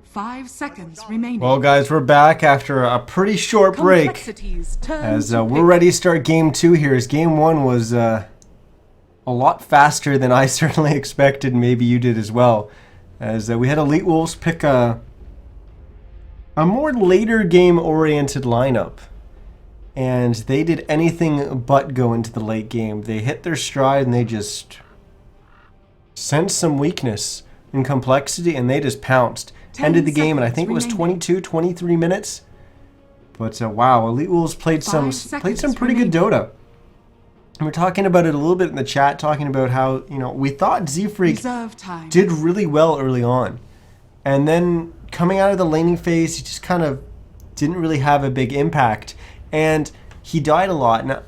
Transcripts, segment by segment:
5 seconds remaining. Well, guys, we're back after a pretty short break. As we're ready to start game 2 here. As game 1 was a lot faster than I certainly expected. Maybe you did as well. As we had Elite Wolves pick a more later game-oriented lineup. And they did anything but go into the late game. They hit their stride and they just sensed some weakness in complexity and they just pounced. Ended the game, and I think it was 22, 23 minutes. But wow, Elite Wolves played some pretty good Dota. And we're talking about it a little bit in the chat, talking about how, you know, we thought ZFreak did really well early on. And then coming out of the laning phase, he just kind of didn't really have a big impact. And he died a lot. Now,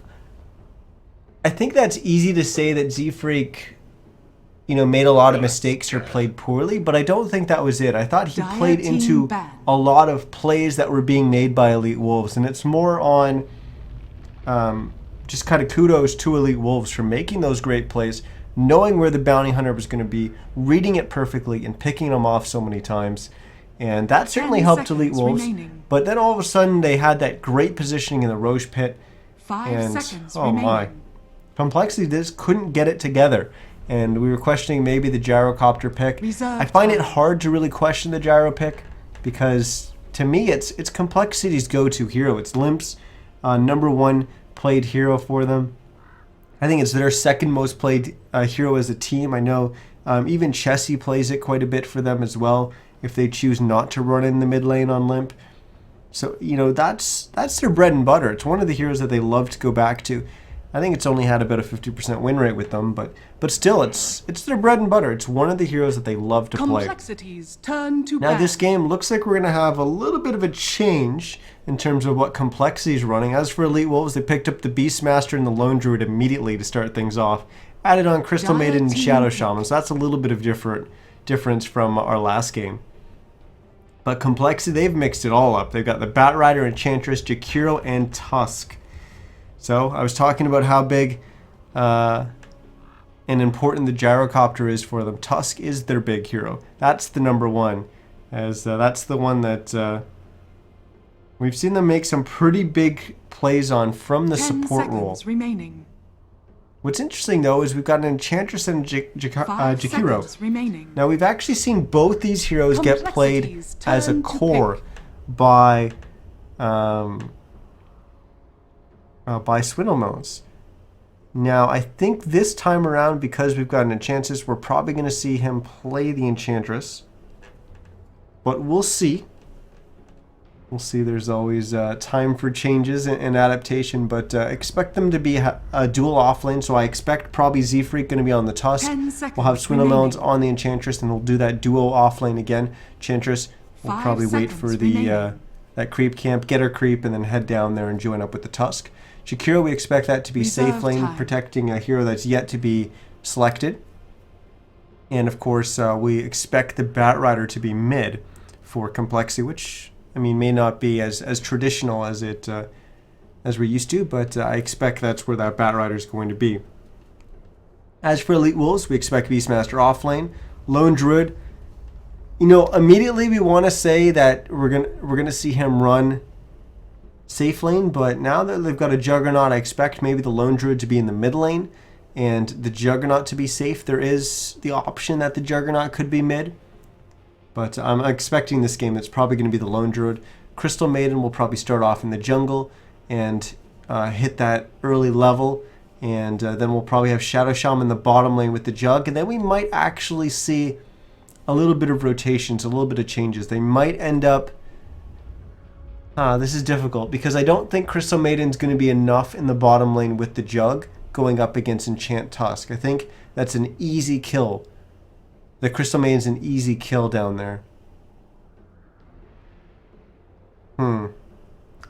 I think that's easy to say that ZFreak, you know, made a lot of mistakes or played poorly, but I don't think that was it. I thought he played into a lot of plays that were being made by Elite Wolves, and it's more on just kind of kudos to Elite Wolves for making those great plays, knowing where the bounty hunter was going to be, reading it perfectly, and picking him off so many times. And that certainly helped Elite Wolves. But then all of a sudden, they had that great positioning in the Roche pit. 5 seconds oh my. complexity just couldn't get it together. And we were questioning maybe the gyrocopter pick. I find it hard to really question the gyro pick because to me it's complexity's go-to hero. It's Limp's #1 played hero for them. I think it's their second most played hero as a team. I know even Chessie plays it quite a bit for them as well if they choose not to run in the mid lane on Limp. So, you know, that's their bread and butter. It's one of the heroes that they love to go back to. I think it's only had about a 50% win rate with them, but still, it's their bread and butter. It's one of the heroes that they love to play. Complexity's turn to now, this game looks like we're going to have a little bit of a change in terms of what complexity is running. As for Elite Wolves, they picked up the Beastmaster and the Lone Druid immediately to start things off. Added on Crystal Maiden and Shadow Shaman, so that's a little bit of difference from our last game. But complexity, they've mixed it all up. They've got the Batrider, Enchantress, Jakiro, and Tusk. So I was talking about how big and important the gyrocopter is for them. Tusk is their big hero. That's the #1, as that's the one that we've seen them make some pretty big plays on from the support role. Remaining. What's interesting though is we've got an Enchantress and Jakiro. Now we've actually seen both these heroes get played as a core by Swindlemones. Now, I think this time around, because we've got an Enchantress, we're probably going to see him play the Enchantress. But we'll see. We'll see. There's always time for changes and adaptation, but expect them to be a dual offlane. So I expect probably ZFreak going to be on the Tusk. We'll have Swindlemones on the Enchantress, and we'll do that duo offlane again. Enchantress will probably wait for the that creep camp, get her creep, and then head down there and join up with the Tusk. Jakiro, we expect that to be safe lane, protecting a hero that's yet to be selected. And of course, we expect the Batrider to be mid for complexity, which, I mean, may not be as traditional as as we're used to, but I expect that's where that Batrider is going to be. As for Elite Wolves, we expect Beastmaster offlane. Lone Druid, you know, immediately we want to say that we're gonna see him run safe lane, but now that they've got a Juggernaut, I expect maybe the Lone Druid to be in the mid lane and the Juggernaut to be safe. There is the option that the Juggernaut could be mid, but I'm expecting this game it's probably going to be the Lone Druid. Crystal Maiden will probably start off in the jungle and hit that early level, and then we'll probably have Shadow Shaman in the bottom lane with the Jug, and then we might actually see a little bit of rotations, a little bit of changes. They might end up... this is difficult because I don't think Crystal Maiden's going to be enough in the bottom lane with the Jug going up against Enchant Tusk. I think that's an easy kill. The Crystal Maiden's an easy kill down there.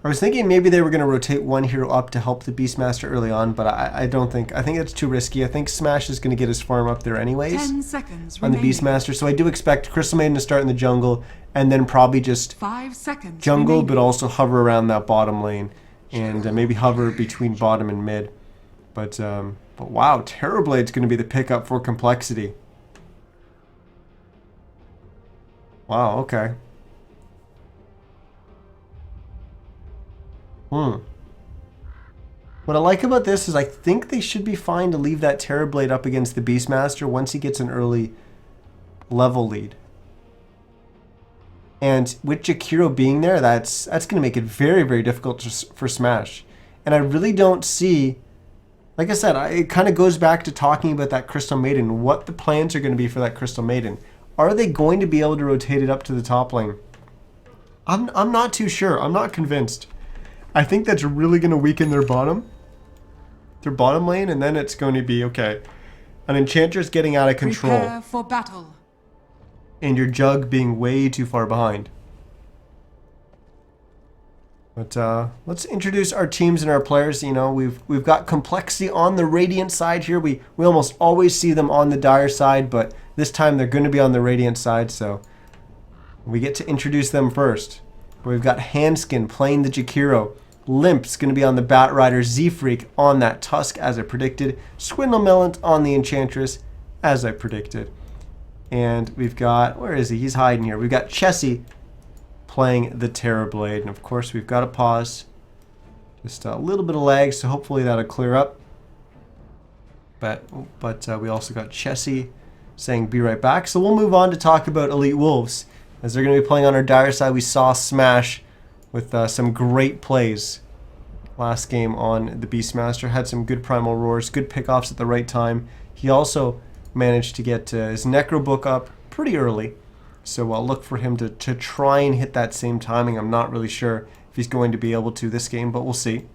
I was thinking maybe they were going to rotate one hero up to help the Beastmaster early on, but I don't think. I think it's too risky. I think Smash is going to get his farm up there anyways 10 seconds on the Beastmaster. So I do expect Crystal Maiden to start in the jungle and then probably just 5 seconds jungle, remaining. but also hover around that bottom lane and maybe hover between bottom and mid. But wow, Terrorblade's going to be the pickup for complexity. Wow, okay. What I like about this is I think they should be fine to leave that Terrorblade up against the Beastmaster once he gets an early level lead. And with Jakiro being there, that's going to make it very, very difficult for Smash. And I really don't see, like I said, it kind of goes back to talking about that Crystal Maiden, what the plans are going to be for that Crystal Maiden. Are they going to be able to rotate it up to the top lane? I'm not too sure. I'm not convinced. I think that's really going to weaken their bottom lane, and then it's going to be, okay, an Enchantress getting out of control. Prepare for battle. And your Jug being way too far behind. But let's introduce our teams and our players. You know, we've got compLexity on the Radiant side here. We almost always see them on the Dire side, but this time they're going to be on the Radiant side, so we get to introduce them first. We've got Handskin playing the Jakiro. Limp's going to be on the Batrider. Z-Freak on that Tusk, as I predicted. Swindlemelon on the Enchantress, as I predicted. And we've got, where is he? He's hiding here. We've got Chessie playing the Terrorblade. And of course, we've got to pause. Just a little bit of lag, so hopefully that'll clear up. But we also got Chessie saying be right back. So we'll move on to talk about Elite Wolves. As they're going to be playing on our Dire side, we saw Smash with some great plays last game on the Beastmaster. Had some good Primal Roars, good pickoffs at the right time. He also managed to get his Necro Book up pretty early. So I'll look for him to try and hit that same timing. I'm not really sure if he's going to be able to this game, but we'll see.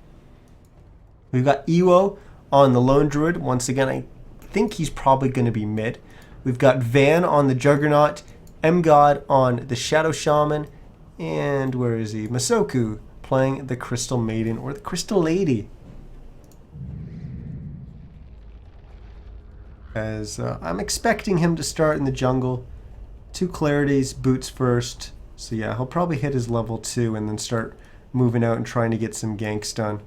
We've got Ewo on the Lone Druid. Once again, I think he's probably going to be mid. We've got Van on the Juggernaut. M-God on the Shadow Shaman, and where is he? Masoku playing the Crystal Maiden or the Crystal Lady. As I'm expecting him to start in the jungle. 2 Clarities, boots first. So yeah, he'll probably hit his level 2 and then start moving out and trying to get some ganks done.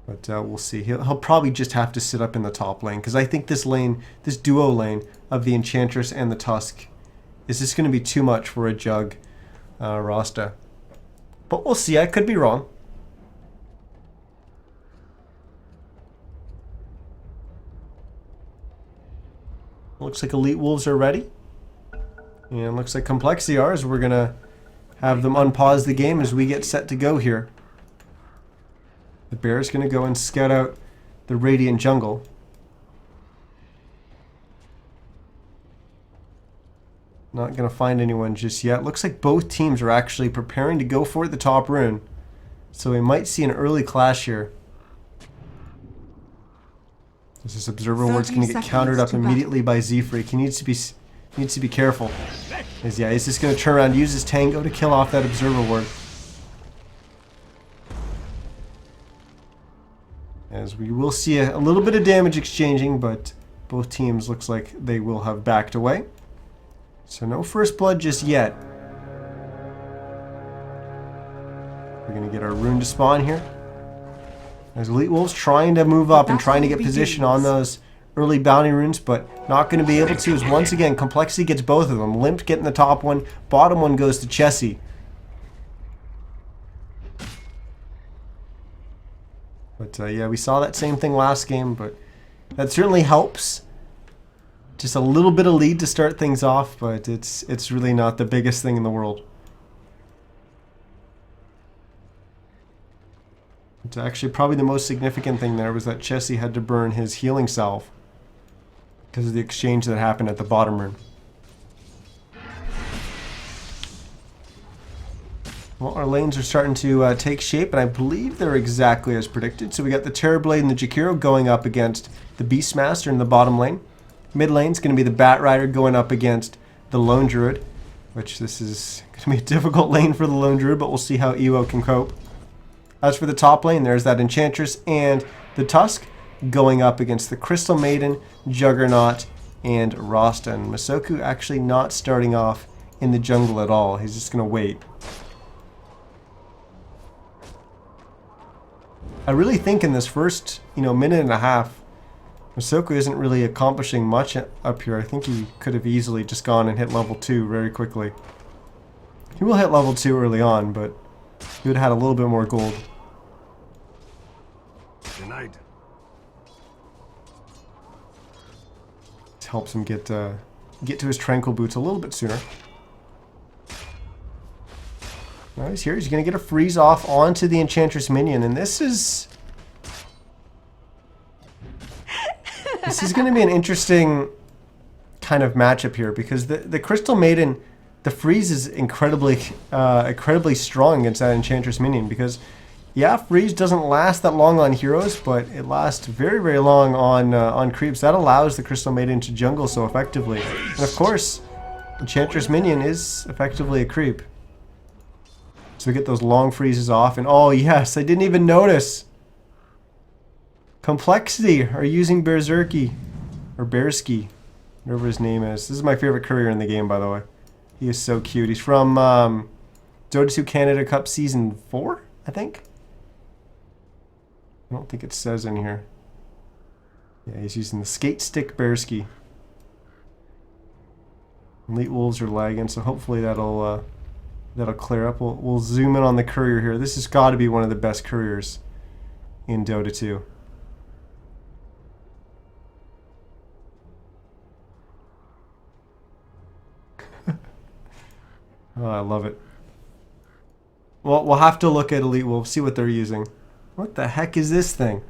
But we'll see. He'll probably just have to sit up in the top lane, because I think this lane, this duo lane of the Enchantress and the Tusk, is this going to be too much for a Jug Rasta? But we'll see. I could be wrong. Looks like Elite Wolves are ready. And looks like compLexity are, as we're going to have them unpause the game as we get set to go here. The Bear's going to go and scout out the Radiant jungle. Not going to find anyone just yet. Looks like both teams are actually preparing to go for the top rune. So we might see an early clash here. This Observer Ward's going to get countered up immediately by Z-Freak. He needs to be careful. He's just going to turn around, use his Tango to kill off that Observer Ward. As we will see a little bit of damage exchanging, but both teams looks like they will have backed away. So no first blood just yet. We're going to get our rune to spawn here. As Elite Wolves trying to move up and trying to get position on those early bounty runes, but not going to be able to, as once again compLexity gets both of them. Limp getting the top one, bottom one goes to Chessie. But yeah, we saw that same thing last game, but that certainly helps. Just a little bit of lead to start things off, but it's really not the biggest thing in the world. It's actually probably the most significant thing there was that Chessie had to burn his healing salve because of the exchange that happened at the bottom rune. Well, our lanes are starting to take shape, and I believe they're exactly as predicted. So we got the Terrorblade and the Jakiro going up against the Beastmaster in the bottom lane. Mid lane's going to be the Batrider going up against the Lone Druid, which this is going to be a difficult lane for the Lone Druid, but we'll see how Ewo can cope. As for the top lane, there's that Enchantress and the Tusk going up against the Crystal Maiden, Juggernaut, and Rasta. And Masoku actually not starting off in the jungle at all. He's just going to wait. I really think in this first, minute and a half, Masoku isn't really accomplishing much up here. I think he could have easily just gone and hit level 2 very quickly. He will hit level 2 early on, but he would have had a little bit more gold. helps him get to his tranquil boots a little bit sooner. Now he's here. He's going to get a freeze off onto the Enchantress minion, and this is going to be an interesting kind of matchup here, because the Crystal Maiden, the freeze is incredibly strong against that Enchantress minion, because yeah, freeze doesn't last that long on heroes, but it lasts very, very long on creeps. That allows the Crystal Maiden to jungle so effectively. And of course, Enchantress minion is effectively a creep. So we get those long freezes off, and oh yes, I didn't even notice. compLexity are using Berserky, or Bearsky, whatever his name is. This is my favorite courier in the game, by the way. He is so cute. He's from Dota 2 Canada Cup Season 4, I think. I don't think it says in here. Yeah, he's using the skate stick Bearsky. Elite Wolves are lagging, so hopefully that'll clear up. We'll zoom in on the courier here. This has got to be one of the best couriers in Dota 2. Oh, I love it. Well, we'll have to look at Elite Wolves, see what they're using. What the heck is this thing?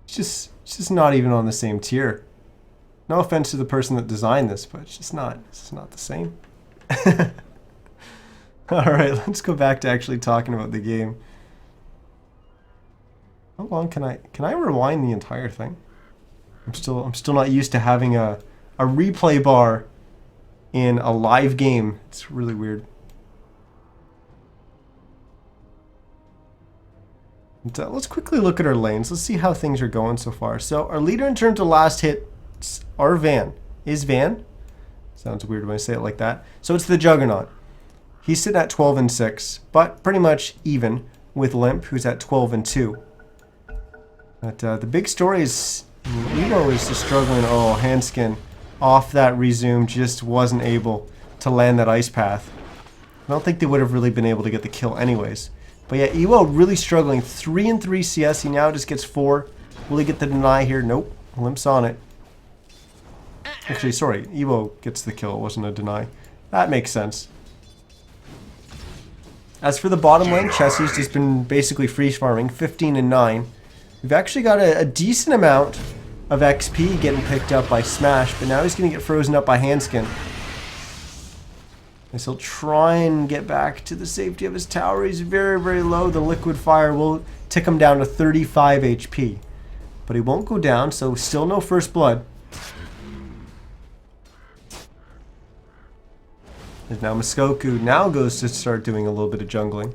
It's just not even on the same tier. No offense to the person that designed this, but it's just not the same. Alright, let's go back to actually talking about the game. How long can I rewind the entire thing? I'm still not used to having a replay bar in a live game. It's really weird. And, let's quickly look at our lanes. Let's see how things are going so far. So our leader in terms of last hits are Van. Is Van? Sounds weird when I say it like that. So it's the Juggernaut. He's sitting at 12 and 6, but pretty much even with Limp, who's at 12 and 2. But the big story is Evo is just struggling. Oh, Handskin off that resume, just wasn't able to land that ice path. I don't think they would have really been able to get the kill anyways. But yeah, Evo really struggling. 3 and 3 CS. He now just gets 4. Will he get the deny here? Nope. Limp's on it. Actually, sorry. Evo gets the kill. It wasn't a deny. That makes sense. As for the bottom lane, Chessie's just been basically freeze farming. 15 and 9. We've actually got a decent amount of XP getting picked up by Smash, but now he's going to get frozen up by Handskin. And so he'll try and get back to the safety of his tower. He's very, very low. The Liquid Fire will tick him down to 35 HP. But he won't go down, so still no first blood. And now Muskoku now goes to start doing a little bit of jungling.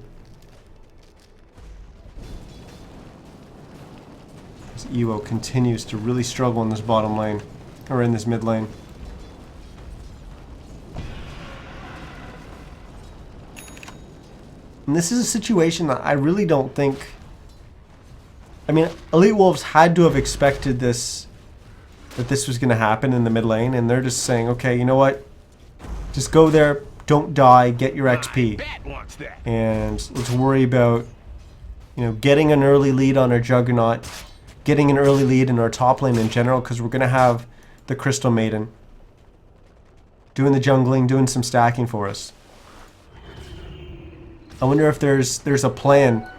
As Evo continues to really struggle in this bottom lane, or in this mid lane. And this is a situation that I really don't think... I mean, Elite Wolves had to have expected this, that this was going to happen in the mid lane, and they're just saying, okay, you know what? Just go there, don't die, get your XP. And let's worry about, you know, getting an early lead on our Juggernaut, getting an early lead in our top lane in general, because we're going to have the Crystal Maiden doing the jungling, doing some stacking for us. I wonder if there's a plan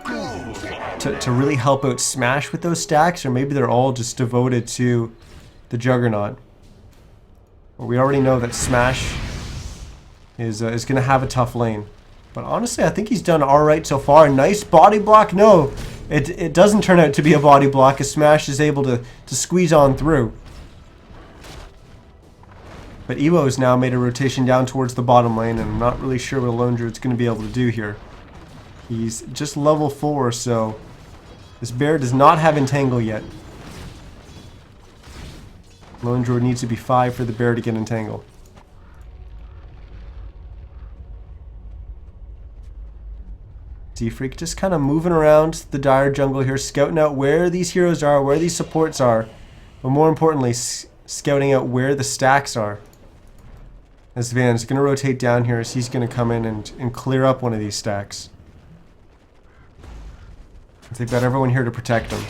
to really help out Smash with those stacks, or maybe they're all just devoted to the Juggernaut. Well, we already know that Smash is going to have a tough lane. But honestly, I think he's done alright so far. Nice body block. No, it doesn't turn out to be a body block as Smash is able to squeeze on through. But Evo has now made a rotation down towards the bottom lane, and I'm not really sure what Lone Druid's going to be able to do here. He's just level 4, so this bear does not have Entangle yet. Lone Druid needs to be 5 for the bear to get Entangle. D-Freak just kind of moving around the dire jungle here, scouting out where these heroes are, where these supports are, but more importantly, scouting out where the stacks are. As Van's going to rotate down here, as he's going to come in and clear up one of these stacks. They've got everyone here to protect them.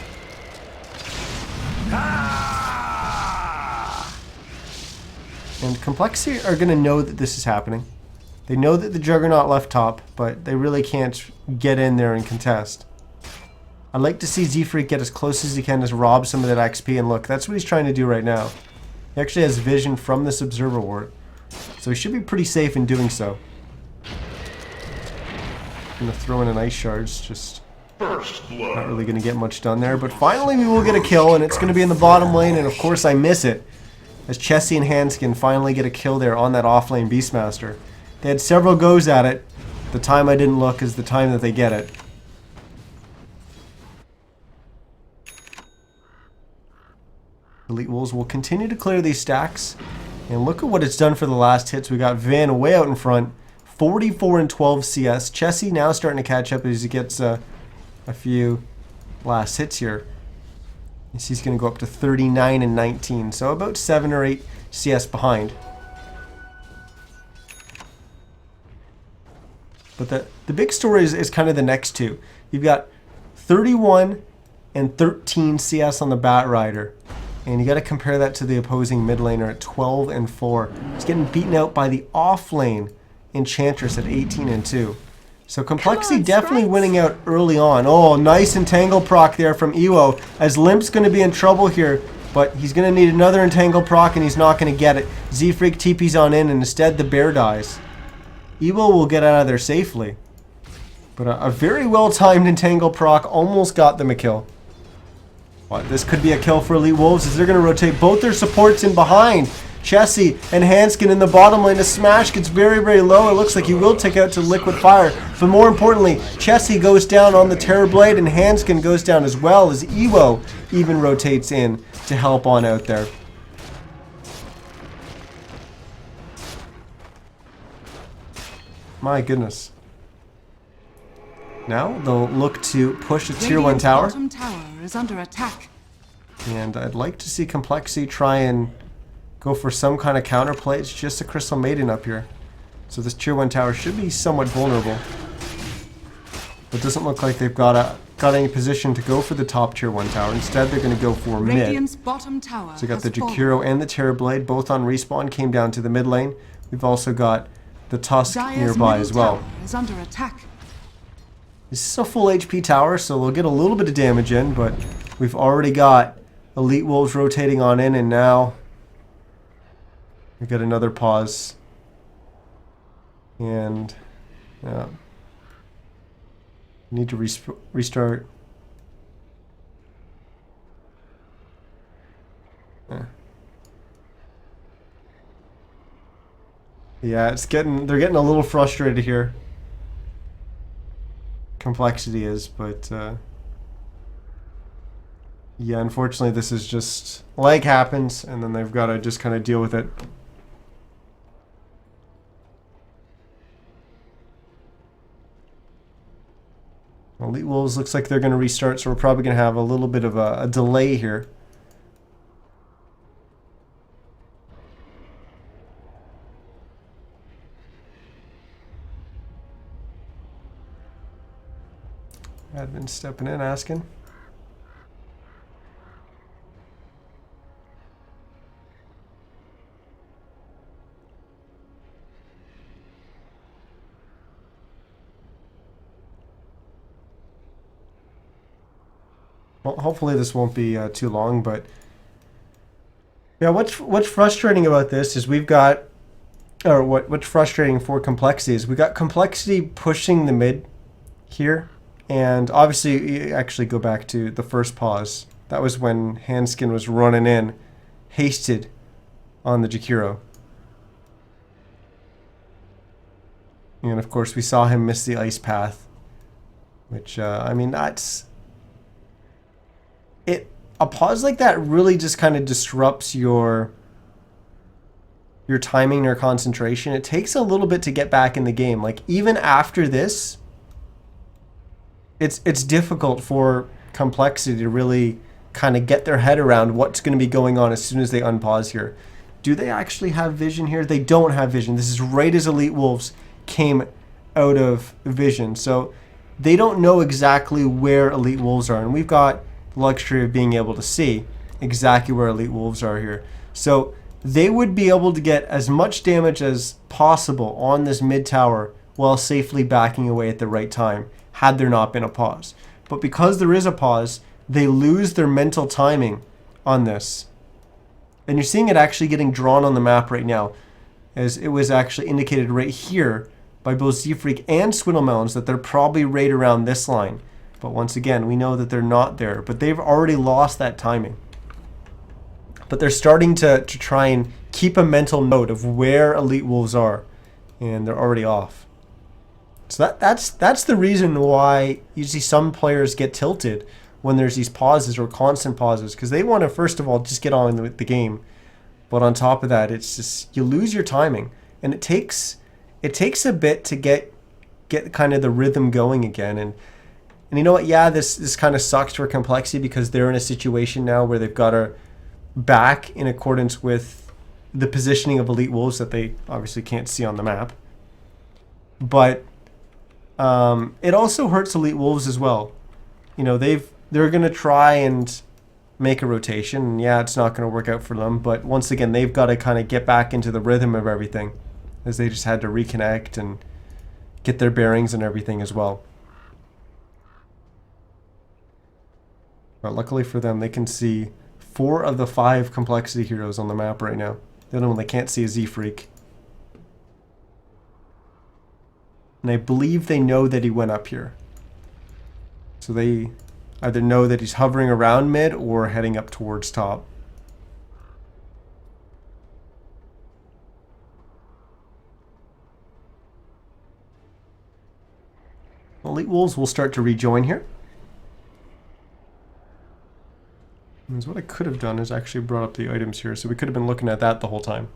And compLexity are going to know that this is happening. They know that the Juggernaut left top, but they really can't get in there and contest. I'd like to see Z-Freak get as close as he can to rob some of that XP, and look, that's what he's trying to do right now. He actually has vision from this Observer Ward, so he should be pretty safe in doing so. I'm going to throw in an Ice Shards, just not really going to get much done there, but finally we will get a kill, and it's going to be in the bottom lane, and of course I miss it, as Chessie and Hanskin finally get a kill there on that offlane Beastmaster. They had several goes at it. The time I didn't look is the time that they get it. Elite Wolves will continue to clear these stacks. And look at what it's done for the last hits. We got Van way out in front. 44 and 12 CS. Chessie now starting to catch up as he gets a few last hits here. He's going to go up to 39 and 19. So about 7 or 8 CS behind. But the big story is kind of the next two. You've got 31 and 13 CS on the Batrider. And you got to compare that to the opposing mid laner at 12 and 4. He's getting beaten out by the offlane Enchantress at 18 and 2. So compLexity definitely winning out early on. Oh, nice Entangle proc there from Ewo. As Limp's going to be in trouble here, but he's going to need another Entangle proc and he's not going to get it. Z-Freak TP's on in and instead the bear dies. Ewo will get out of there safely. But a very well-timed Entangle proc almost got them a kill. But this could be a kill for Elite Wolves as they're going to rotate both their supports in behind. Chessie and Hanskin in the bottom lane. The smash gets very, very low. It looks like he will take out to Liquid Fire. But more importantly, Chessie goes down on the Terrorblade and Hanskin goes down as well as Ewo even rotates in to help on out there. My goodness. Now they'll look to push a tier 1 tower. Bottom tower is under attack. And I'd like to see compLexity try and go for some kind of counterplay. It's just a Crystal Maiden up here. So this tier 1 tower should be somewhat vulnerable. But it doesn't look like they've got any position to go for the top tier 1 tower. Instead they're going to go for Radiant's mid. bottom tower So we got the has Jakiro fallen. and the Terrorblade both on respawn, came down to the mid lane. We've also got the Tusk Dire's nearby middle as well. tower is under attack. This is a full HP tower, so they'll get a little bit of damage in, but we've already got Elite Wolves rotating on in, and now we got another pause. And yeah, need to restart. Yeah, they're getting a little frustrated here. compLexity is, but yeah, unfortunately this is just lag happens and then they've got to just kind of deal with it. Elite Wolves looks like they're going to restart, so we're probably going to have a little bit of a delay here. Admin stepping in, asking. Well, hopefully this won't be too long, but yeah, what's frustrating about this is we've got, or what's frustrating for compLexity is we got compLexity pushing the mid here. And obviously, you actually go back to the first pause. That was when Hanskin was running in, hasted on the Jakiro. And of course, we saw him miss the ice path. Which, I mean, that's... A pause like that really just kind of disrupts your timing or concentration. It takes a little bit to get back in the game. Like, even after this... It's difficult for compLexity to really kind of get their head around what's going to be going on as soon as they unpause here. Do they actually have vision here? They don't have vision. This is right as Elite Wolves came out of vision. So they don't know exactly where Elite Wolves are. And we've got the luxury of being able to see exactly where Elite Wolves are here. So they would be able to get as much damage as possible on this mid tower while safely backing away at the right time, had there not been a pause. But because there is a pause, they lose their mental timing on this. And you're seeing it actually getting drawn on the map right now, as it was actually indicated right here by both Z-Freak and Swiddlemelons that they're probably right around this line. But once again, we know that they're not there, but they've already lost that timing. But they're starting to try and keep a mental note of where Elite Wolves are, and they're already off. So that's the reason why you see some players get tilted when there's these pauses or constant pauses, because they want to first of all just get on with the game. But on top of that, it's just you lose your timing, and it takes a bit to get kind of the rhythm going again. And you know what? Yeah, this kind of sucks for compLexity because they're in a situation now where they've got to back in accordance with the positioning of Elite Wolves that they obviously can't see on the map. But it also hurts Elite Wolves as well. You know, they're going to try and make a rotation, and yeah, it's not going to work out for them, but once again, they've got to kind of get back into the rhythm of everything, as they just had to reconnect and get their bearings and everything as well. But luckily for them, they can see 4 of the 5 compLexity heroes on the map right now. The only one they can't see is Z-Freak. And I believe they know that he went up here. So they either know that he's hovering around mid or heading up towards top. Elite Wolves will start to rejoin here. And what I could have done is actually brought up the items here, so we could have been looking at that the whole time.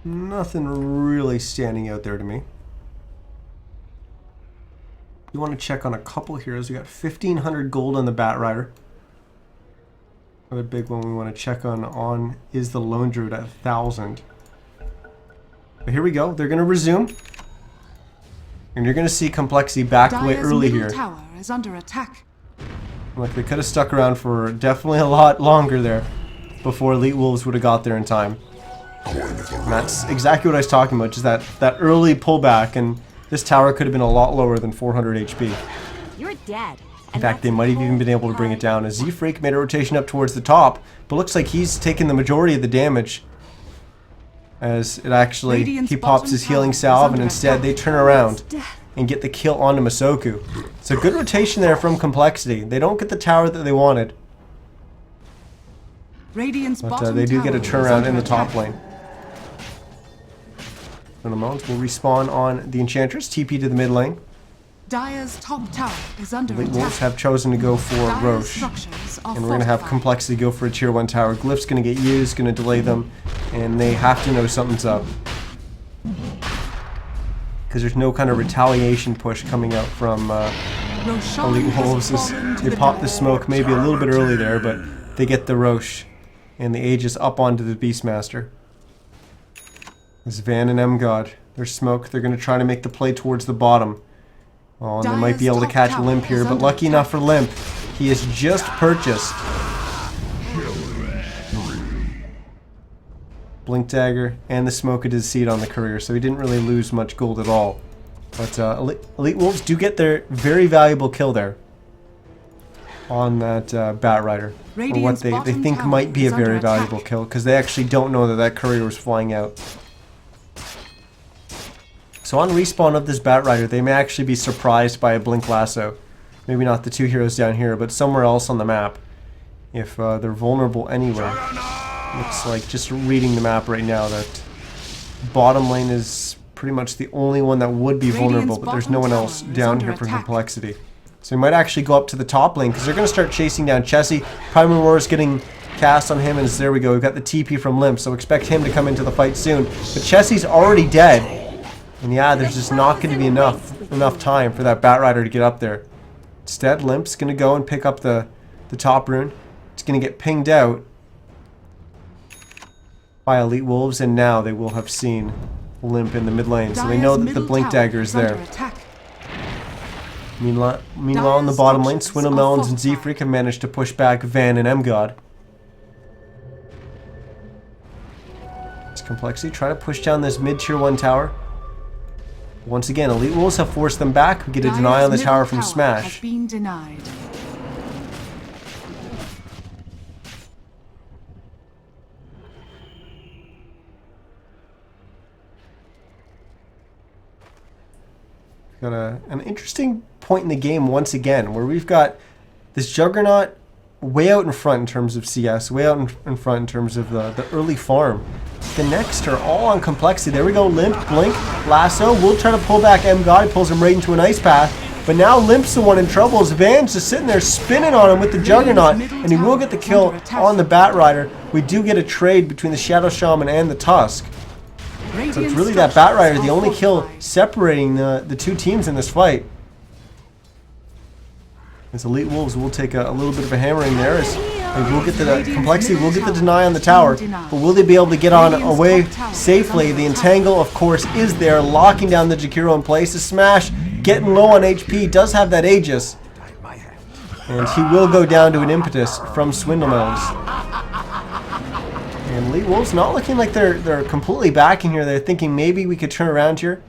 Nothing really standing out there to me. You want to check on a couple heroes. We got 1,500 gold on the Bat Rider. Another big one we want to check on is the Lone Druid at 1,000. But here we go. They're going to resume. And you're going to see compLexity back way early here. Tower is under attack. Look, they could have stuck around for definitely a lot longer there before Elite Wolves would have got there in time. And that's exactly what I was talking about, just that early pullback, and this tower could have been a lot lower than 400 HP. You're dead. In fact, they might have even been able to bring it down, as Z-Freak made a rotation up towards the top, but looks like he's taken the majority of the damage, as it actually, he pops his healing salve, and instead they turn around and get the kill onto Masoku. It's a good rotation there from compLexity. They don't get the tower that they wanted, but they do get a turnaround in the top lane. In a moment, we'll respawn on the Enchantress, TP to the mid lane. Dire's top tower is under Elite attack. Wolves have chosen to go for Dire's Roche. structures are And we're going to have fortified. compLexity go for a tier 1 tower. Glyph's going to get used, going to delay them, and they have to know something's up. Because there's no kind of retaliation push coming out from Roshan Elite has Wolves. fallen to They the popped the dark. smoke maybe a little bit early there, but they get the Roche. And the Aegis up onto the Beastmaster. There's Van and M-God. There's smoke. They're going to try to make the play towards the bottom. Oh, and they might be able to catch Limp here, but lucky enough for Limp, he is just purchased. Blink Dagger and the Smoke of Deceit on the Courier, so he didn't really lose much gold at all. But Elite Wolves do get their very valuable kill there on that Bat Rider. Or what they think might be a very valuable kill, because they actually don't know that that Courier was flying out. So on respawn of this Bat Rider, they may actually be surprised by a Blink Lasso. Maybe not the 2 heroes down here, but somewhere else on the map. If they're vulnerable anywhere. Looks like, just reading the map right now, that bottom lane is pretty much the only one that would be vulnerable, but there's no one else down here for compLexity. So he might actually go up to the top lane, because they're going to start chasing down Chessie. Primal Roar is getting cast on him, and there we go. We've got the TP from Limp, so expect him to come into the fight soon. But Chessie's already dead. And yeah, there's just not going to be enough time for that Bat Rider to get up there. Instead, Limp's going to go and pick up the the top rune. It's going to get pinged out by Elite Wolves, and now they will have seen Limp in the mid lane. So they know that the Blink Dagger is there. Meanwhile, in the bottom lane, Swindle Melons and Z-Freak have managed to push back Van and M-God. It's compLexity. Try to push down this mid tier 1 tower. Once again, Elite Wolves have forced them back. We get a deny on the tower from Smash. Has been denied. Got an interesting point in the game once again, where we've got this Juggernaut way out in front in terms of CS, way out in front in terms of the early farm. The next are all on compLexity. There we go, Limp, Blink, Lasso. We'll try to pull back M-God. He pulls him right into an ice path. But now Limp's the one in trouble as Van's just sitting there spinning on him with the Juggernaut. And he will get the kill on the Bat Rider. We do get a trade between the Shadow Shaman and the Tusk. So it's really that Bat Rider, the only kill separating the two teams in this fight. As Elite Wolves will take a little bit of a hammering there. As they will get the compLexity, will get the deny on the tower. But will they be able to get on away safely? The Entangle, of course, is there, locking down the Jakiro in place. The Smash, getting low on HP, does have that Aegis. And he will go down to an Impetus from Swindle Melons. And Elite Wolves not looking like they're completely back in here. They're thinking maybe we could turn around here.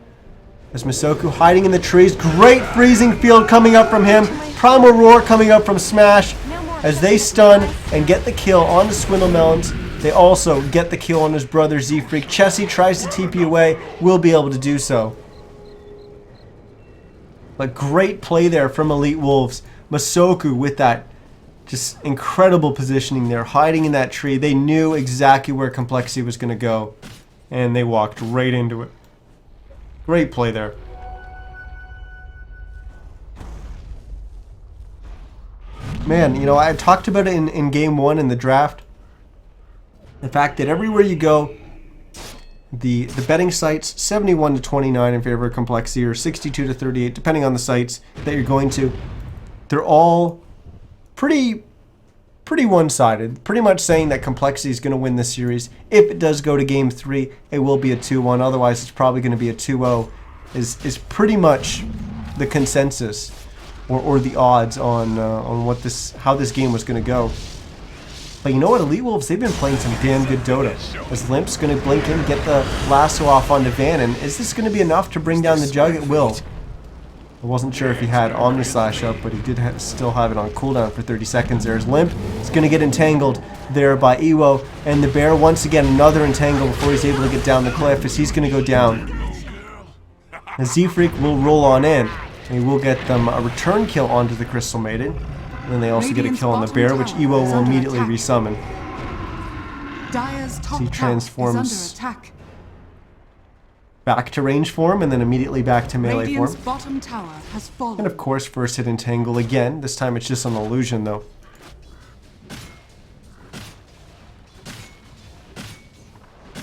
As Misoku hiding in the trees. Great freezing field coming up from him. Primal Roar coming up from Smash. As they stun and get the kill on the Swindle Melons. They also get the kill on his brother Z-Freak. Chessie tries to TP away. Will be able to do so. But great play there from Elite Wolves. Misoku with that just incredible positioning there, hiding in that tree. They knew exactly where compLexity was going to go, and they walked right into it. Great play there. Man, you know, I talked about it in Game 1 in the draft. The fact that everywhere you go, the betting sites, 71 to 29 in favor of compLexity, or 62 to 38, depending on the sites that you're going to. They're all pretty one-sided, pretty much saying that compLexity is going to win this series. If it does go to Game 3, it will be a 2-1. Otherwise, it's probably going to be a 2-0. Is pretty much the consensus or the odds on how this game was going to go. But you know what, Elite Wolves, they've been playing some damn good Dota. As Limp's going to blink in, get the lasso off onto Van, and is this going to be enough to bring down the Jug? It will. I wasn't sure if he had Omni Slash up, but he did still have it on cooldown for 30 seconds there. As Limp is going to get entangled there by Ewo, and the Bear once again another entangle before he's able to get down the cliff, as he's going to go down. And Z-Freak will roll on in, and he will get them a return kill onto the Crystal Maiden. And then they also get a kill on the Bear, which Ewo will immediately resummon. Dire's top He tower transforms is under attack. back to range form, and then immediately back to melee Radiant's form. bottom tower has fallen. And of course, first hit entangle again. This time it's just an illusion, though.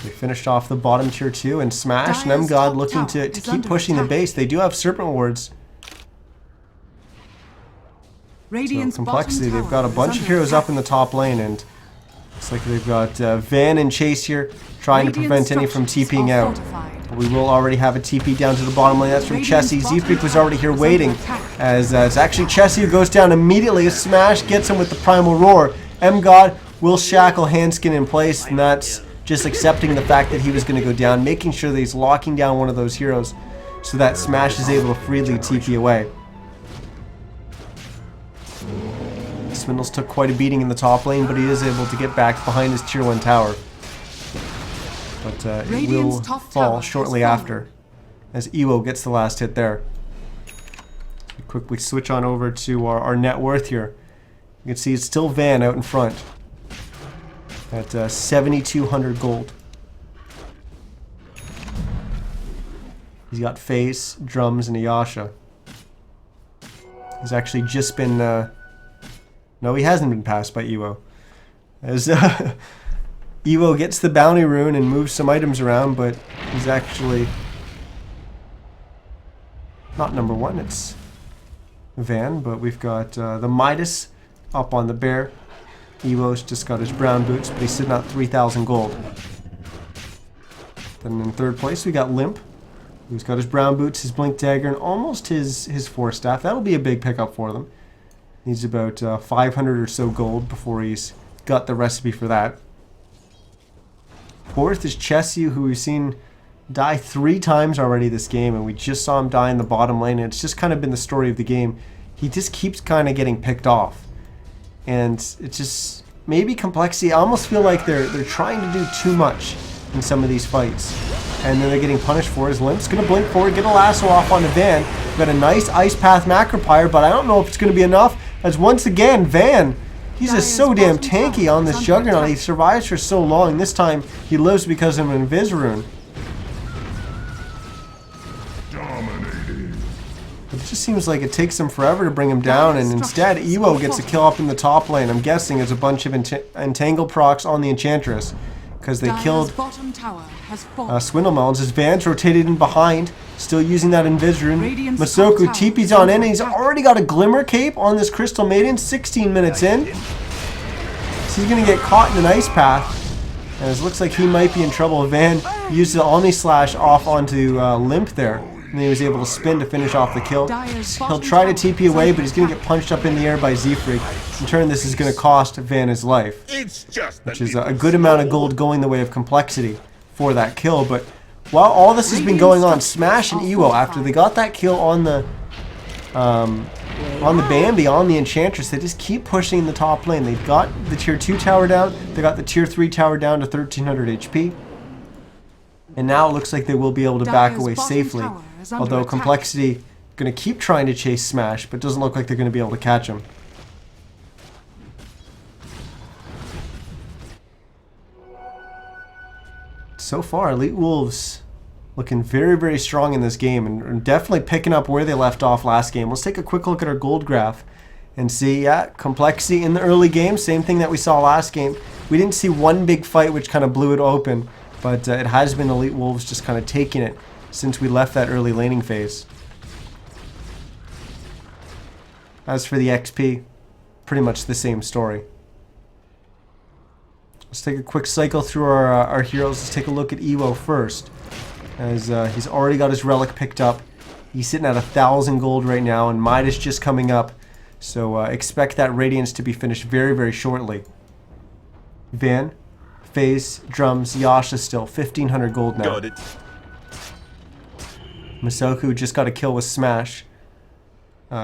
They finished off the bottom tier 2, and Smash and M-God looking to keep pushing the base. They do have Serpent Wards. So Radiant's compLexity, bottom they've got a tower bunch is of under heroes up in attack. the top lane, and looks like they've got Van and Chase here trying to prevent any from TPing out. We will already have a TP down to the bottom lane. That's from Chessie. Z-Freak was already here waiting, as it's actually Chessie who goes down immediately. A Smash gets him with the Primal Roar. M-God will shackle Handskin in place, and that's just accepting the fact that he was going to go down, making sure that he's locking down one of those heroes so that Smash is able to freely TP away. Swindles took quite a beating in the top lane, but he is able to get back behind his tier 1 tower. But it will fall shortly after, as Ewo gets the last hit there. We quickly switch on over to our net worth here. You can see it's still Van out in front at 7,200 gold. He's got Face, Drums, and Ayasha. He's actually just been... no, he hasn't been passed by Ewo. As Ewo gets the bounty rune and moves some items around, but he's actually not number 1. It's Van, but we've got the Midas up on the bear. Ewo's just got his brown boots, but he's sitting at 3,000 gold. Then in third place we got Limp, who's got his brown boots, his blink dagger, and almost his force staff. That'll be a big pickup for them. Needs about 500 or so gold before he's got the recipe for that. Fourth is Chessie, who we've seen die 3 times already this game, and we just saw him die in the bottom lane, and it's just kind of been the story of the game. He just keeps kind of getting picked off. And it's just, maybe complexity, I almost feel like they're trying to do too much in some of these fights. And then they're getting punished for it. Limp's going to blink forward, get a lasso off onto Van. We've got a nice Ice Path Macropire, but I don't know if it's going to be enough, as once again, Van, he's just so damn tanky on this Juggernaut. He survives for so long. This time, he lives because of an Invis Rune. It just seems like it takes him forever to bring him down, and instead Ewo gets a kill up in the top lane. I'm guessing it's a bunch of Entangle procs on the Enchantress, because they killed Swindlemelons. As Van's rotated in behind, still using that Invis Rune. Masoku TP's on in, and he's already got a Glimmer Cape on this Crystal Maiden, 16 minutes in. So he's going to get caught in an Ice Path, and it looks like he might be in trouble. Van used the Omni Slash off onto Limp there, and he was able to spin to finish off the kill. He'll try to TP away, but he's going to get punched up in the air by Z-Freak. In turn, this is going to cost Van his life, which is a good amount of gold going the way of complexity for that kill. But while all this has been going on, Smash and Ewo, after they got that kill on the Bambi, on the Enchantress, they just keep pushing the top lane. They've got the tier 2 tower down, they got the tier 3 tower down to 1300 HP. And now it looks like they will be able to back away safely. Although complexity going to keep trying to chase Smash, but doesn't look like they're going to be able to catch him. So far, Elite Wolves looking very, very strong in this game, and definitely picking up where they left off last game. Let's take a quick look at our gold graph and see, yeah, complexity in the early game, same thing that we saw last game. We didn't see one big fight which kind of blew it open, but it has been Elite Wolves just kind of taking it since we left that early laning phase. As for the XP, pretty much the same story. Let's take a quick cycle through our heroes. Let's take a look at Ewo first, as he's already got his relic picked up. He's sitting at 1,000 gold right now, and Midas just coming up, so expect that Radiance to be finished very, very shortly. Van, FaZe, Drums, Yasha still 1,500 gold now. Got it. Masoku just got a kill with Smash.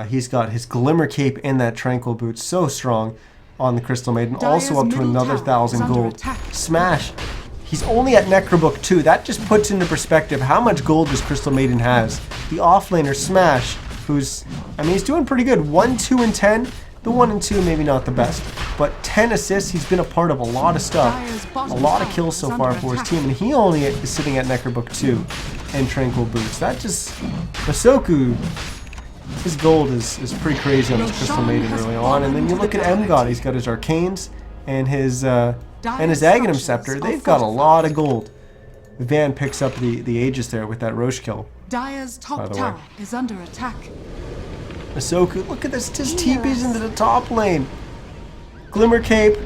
He's got his Glimmer Cape and that Tranquil Boot, so strong on the Crystal Maiden, also up to another 1,000 gold. Smash, he's only at Necrobook 2. That just puts into perspective how much gold this Crystal Maiden has. The offlaner Smash, who's, I mean, he's doing pretty good. 1, 2, and 10. The 1 and 2 maybe not the best, but 10 assists. He's been a part of a lot of stuff, a lot of kills so far for his team, and he only is sitting at Necrobook 2 and Tranquil Boots. That just, Masoku, his gold is pretty crazy on this Crystal Maiden early on. And then you look at M-God, he's got his Arcanes and his Aghanim Scepter. They've got a lot of gold. Van picks up the Aegis there with that Roche kill. Dire's top tower is under attack. Masoku, look at this, just TPs into the top lane. Glimmer Cape,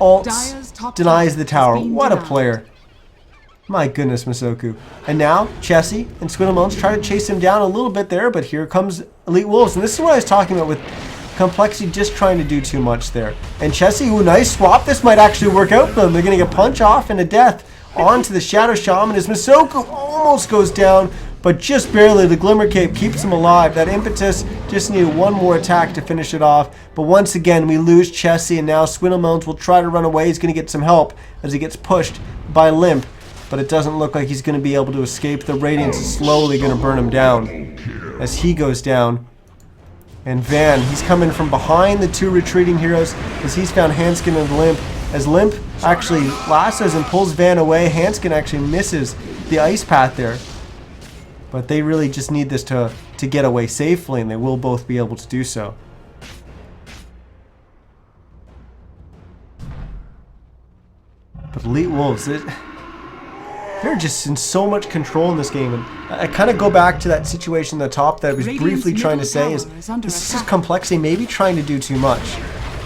ults, denies the tower. What a player. My goodness, Masoku. And now, Chessie and Swindlemelons try to chase him down a little bit there, but here comes Elite Wolves. And this is what I was talking about with complexity just trying to do too much there. And Chessie, ooh, nice swap. This might actually work out for them. They're going to get punch off into death onto the Shadow Shaman as Masoku almost goes down, but just barely. The Glimmer Cape keeps him alive. That impetus just needed one more attack to finish it off. But once again, we lose Chessie, and now Swindlemelons will try to run away. He's going to get some help as he gets pushed by Limp, but it doesn't look like he's going to be able to escape. The Radiance is slowly going to burn him down as he goes down. And Van, he's coming from behind the 2 retreating heroes as he's found Hanskin and Limp. As Limp actually lassos and pulls Van away, Hanskin actually misses the Ice Path there. But they really just need this to get away safely, and they will both be able to do so. But Elite Wolves, they're just in so much control in this game. And I kind of go back to that situation at the top that I was briefly trying to say is this is complexity, maybe trying to do too much.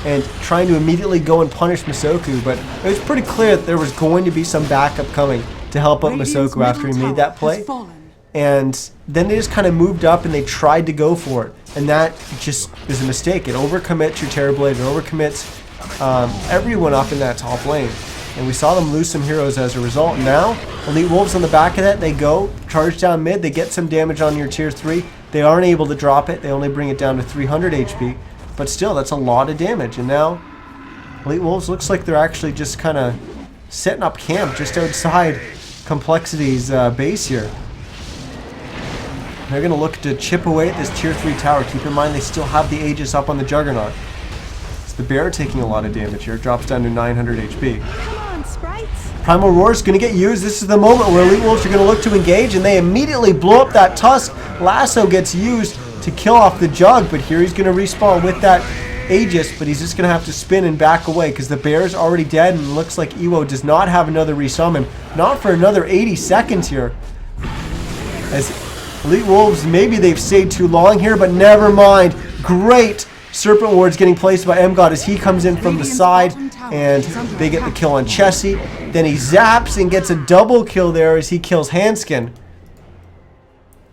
and trying to immediately go and punish Masoku, but it was pretty clear that there was going to be some backup coming to help out Masoku after he made that play. And then they just kind of moved up and they tried to go for it. And that just is a mistake. It overcommits your Terrorblade, it overcommits everyone up in that top lane. And we saw them lose some heroes as a result. Now, Elite Wolves on the back of that, they go, charge down mid, they get some damage on your tier 3. They aren't able to drop it, they only bring it down to 300 HP. But still, that's a lot of damage. And now, Elite Wolves looks like they're actually just kind of setting up camp just outside compLexity's base here. They're going to look to chip away at this tier 3 tower. Keep in mind they still have the Aegis up on the Juggernaut. It's the Bear taking a lot of damage here. It drops down to 900 HP. Come on, sprites. Primal Roar is going to get used. This is the moment where Elite Wolves are going to look to engage, and they immediately blow up that Tusk. Lasso gets used to kill off the Jug, but here he's going to respawn with that Aegis, but he's just going to have to spin and back away because the Bear's already dead, and it looks like Ewo does not have another resummon. Not for another 80 seconds here. As Elite Wolves, maybe they've stayed too long here, but never mind. Great Serpent Ward's getting placed by MGod as he comes in from the side, and they get the kill on Chessie. Then he zaps and gets a double kill there as he kills Handskin.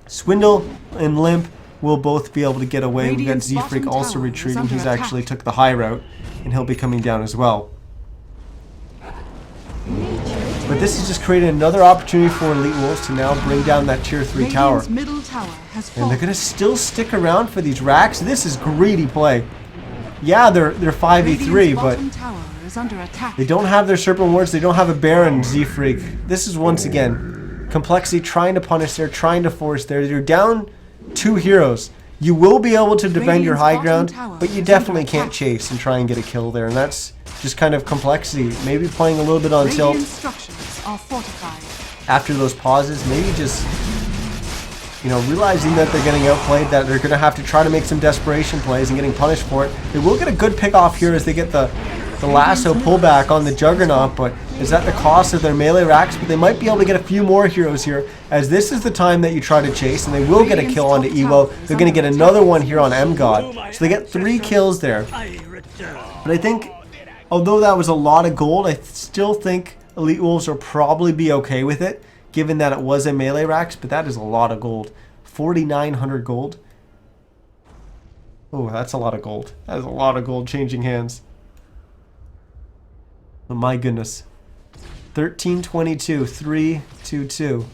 Swindle and Limp will both be able to get away. We've got Z-Freak also retreating. He's actually took the high route, and he'll be coming down as well. But this has just created another opportunity for Elite Wolves to now bring down that tier 3 tower. And they're going to still stick around for these racks. This is greedy play. Yeah, they're 5v3, but they don't have their Serpent Wards. They don't have a Baron Z-Freak. This is once again compLexity trying to punish there, trying to force there. You're down 2 heroes. You will be able to defend your high ground, but you definitely can't chase and try and get a kill there. And that's just kind of compLexity. Maybe playing a little bit on tilt after those pauses. Maybe just, you know, realizing that they're getting outplayed, that they're going to have to try to make some desperation plays and getting punished for it. They will get a good pick off here as they get the lasso pullback on the Juggernaut, but is at the cost of their melee racks. But they might be able to get a few more heroes here, as this is the time that you try to chase, and they will get a kill onto Ewo. They're going to get another one here on MGod, so they get 3 kills there. But I think, although that was a lot of gold, I still think Elite Wolves will probably be okay with it, given that it was a melee racks, but that is a lot of gold. 4,900 gold. Oh, that's a lot of gold. That is a lot of gold changing hands. Oh my goodness. 1322, 322.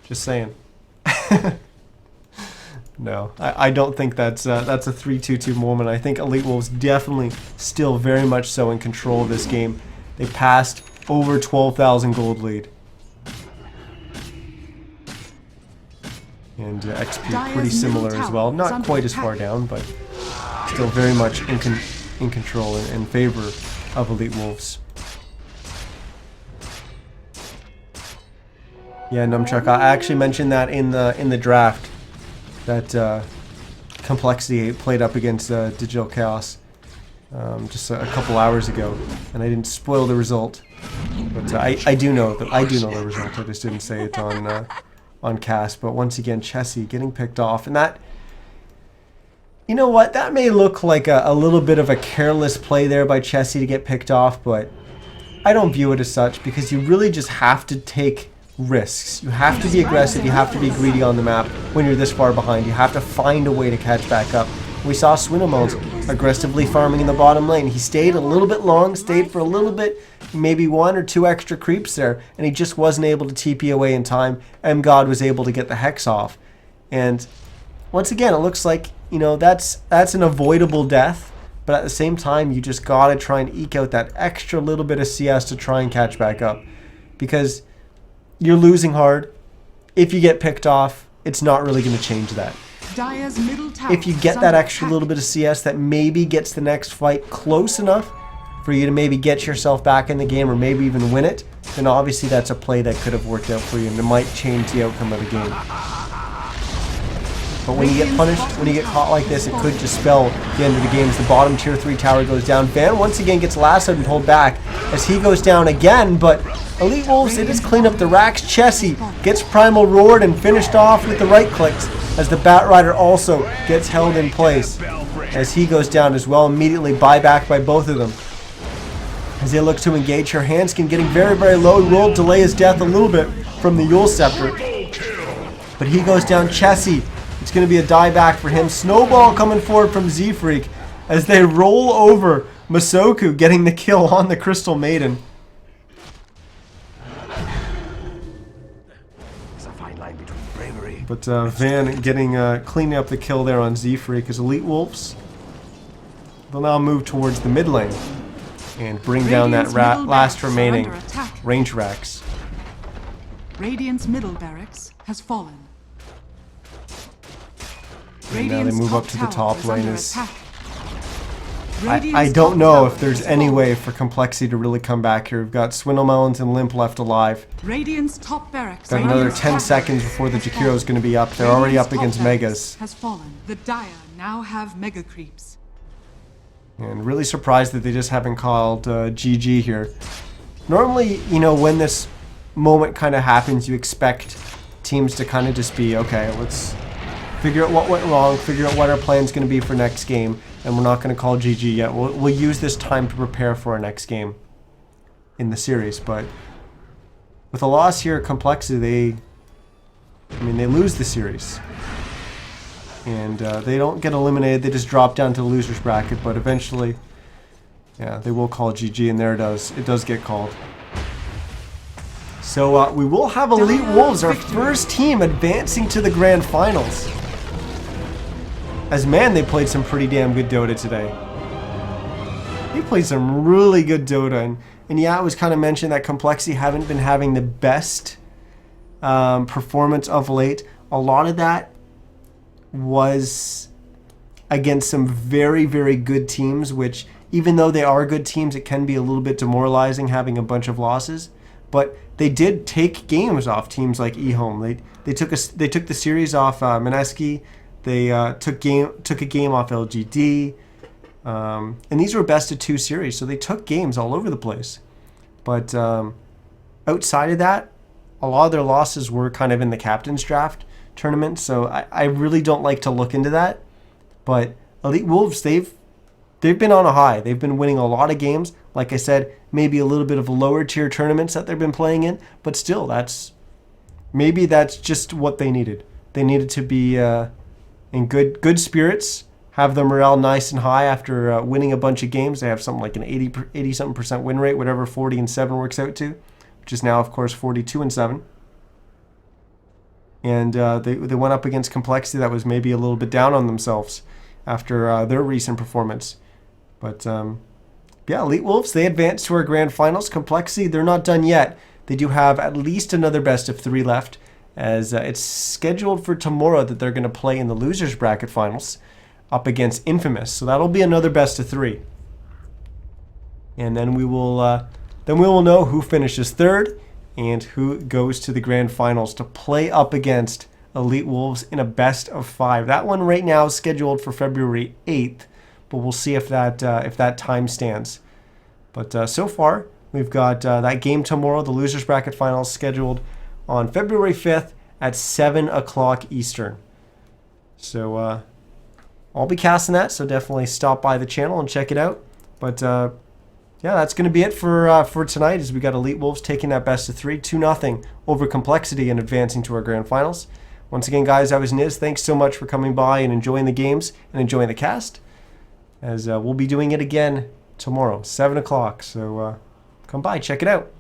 Just saying. No, I don't think that's a 3-2-2 moment. I think Elite Wolves definitely still very much so in control of this game. They passed over 12,000 gold lead. And XP pretty similar as well. Not quite as far down, but still very much in control and in favor of Elite Wolves. Yeah, Numchuck, I actually mentioned that in the draft, that compLexity played up against Digital Chaos just a couple hours ago, and I didn't spoil the result. But I do know the result. I just didn't say it on cast. But once again, Chessie getting picked off, and that, you know what, that may look like a little bit of a careless play there by Chessie to get picked off, but I don't view it as such, because you really just have to take risks. You have to be aggressive, you have to be greedy on the map when you're this far behind. You have to find a way to catch back up. We saw Swindlemones aggressively farming in the bottom lane. He stayed a little bit long, stayed for a little bit, maybe 1 or 2 extra creeps there, and he just wasn't able to TP away in time. MGod was able to get the Hex off. And once again, it looks like, you know, that's an avoidable death, but at the same time, you just gotta try and eke out that extra little bit of CS to try and catch back up. Because you're losing hard. If you get picked off, it's not really going to change that. If you get that extra little bit of CS that maybe gets the next fight close enough for you to maybe get yourself back in the game or maybe even win it, then obviously that's a play that could have worked out for you and it might change the outcome of the game. But when you get punished, when you get caught like this, it could just spell the end of the game as the bottom tier 3 tower goes down. Van once again gets lassoed and pulled back as he goes down again, but Elite Wolves, they just clean up the racks. Chessie gets Primal Roared and finished off with the right clicks as the Bat Rider also gets held in place. as he goes down as well. Immediately buyback by both of them as they look to engage here. Hanskin getting very, very low. He will delay his death a little bit from the Yule Scepter, but he goes down. Chessie, it's going to be a dieback for him. Snowball coming forward from Z-Freak as they roll over Masoku, getting the kill on the Crystal Maiden. But Van getting cleaning up the kill there on Z-Freak as Elite Wolves. They'll now move towards the mid lane and bring down that last remaining range racks. Radiant's middle barracks has fallen. And now they move up to the top lane. I Radiant's don't top know tower if there's has any fallen. way for complexity to really come back here. We've got Swindlemelons and Limp left alive. Radiant's top barracks. Got another 10 seconds before the Jakiro is going to be up. They're already up against Megas. Has fallen. The Dire now have mega creeps. And really surprised that they just haven't called GG here. Normally, you know, when this moment kind of happens, you expect teams to kind of just be, okay, let's figure out what went wrong, figure out what our plan's going to be for next game, and we're not going to call GG yet. We'll use this time to prepare for our next game in the series. But with a loss here, complexity, they lose the series. And they don't get eliminated. They just drop down to the loser's bracket. But eventually, yeah, they will call GG, and there it does. It does get called. So we will have Elite Wolves, our first team, advancing to the Grand Finals. As man, they played some pretty damn good Dota today. They played some really good Dota. And yeah, it was kind of mentioned that complexity haven't been having the best performance of late. A lot of that was against some very, very good teams, which even though they are good teams, it can be a little bit demoralizing having a bunch of losses. But they did take games off teams like eHome. They took the series off Mineski. They took a game off LGD. And these were best of 2 series, so they took games all over the place. But outside of that, a lot of their losses were kind of in the captain's draft tournament, so I really don't like to look into that. But Elite Wolves, they've been on a high. They've been winning a lot of games. Like I said, maybe a little bit of lower tier tournaments that they've been playing in, but still, that's just what they needed. They needed to be in good spirits, have their morale nice and high after winning a bunch of games. They have something like an 80-something% win rate, whatever 40-7 works out to, which is now, of course, 42-7. And they went up against complexity that was maybe a little bit down on themselves after their recent performance. But yeah, Elite Wolves, they advanced to our grand finals. Complexity, they're not done yet. They do have at least another best of 3 left, as it's scheduled for tomorrow that they're going to play in the losers bracket finals up against Infamous. So that'll be another best of 3. And then we will know who finishes 3rd and who goes to the grand finals to play up against Elite Wolves in a best of 5. That one right now is scheduled for February 8th, but we'll see if that time stands. But so far, we've got that game tomorrow, the losers bracket finals, scheduled on February 5th at 7 o'clock Eastern. So I'll be casting that, so definitely stop by the channel and check it out. But yeah, that's going to be it for tonight, as we got Elite Wolves taking that best of 3, 2-0 over complexity and advancing to our grand finals. Once again, guys, I was Niz. Thanks so much for coming by and enjoying the games and enjoying the cast, as we'll be doing it again tomorrow, 7 o'clock. So come by, check it out.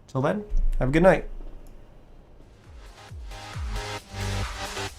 Till then, have a good night.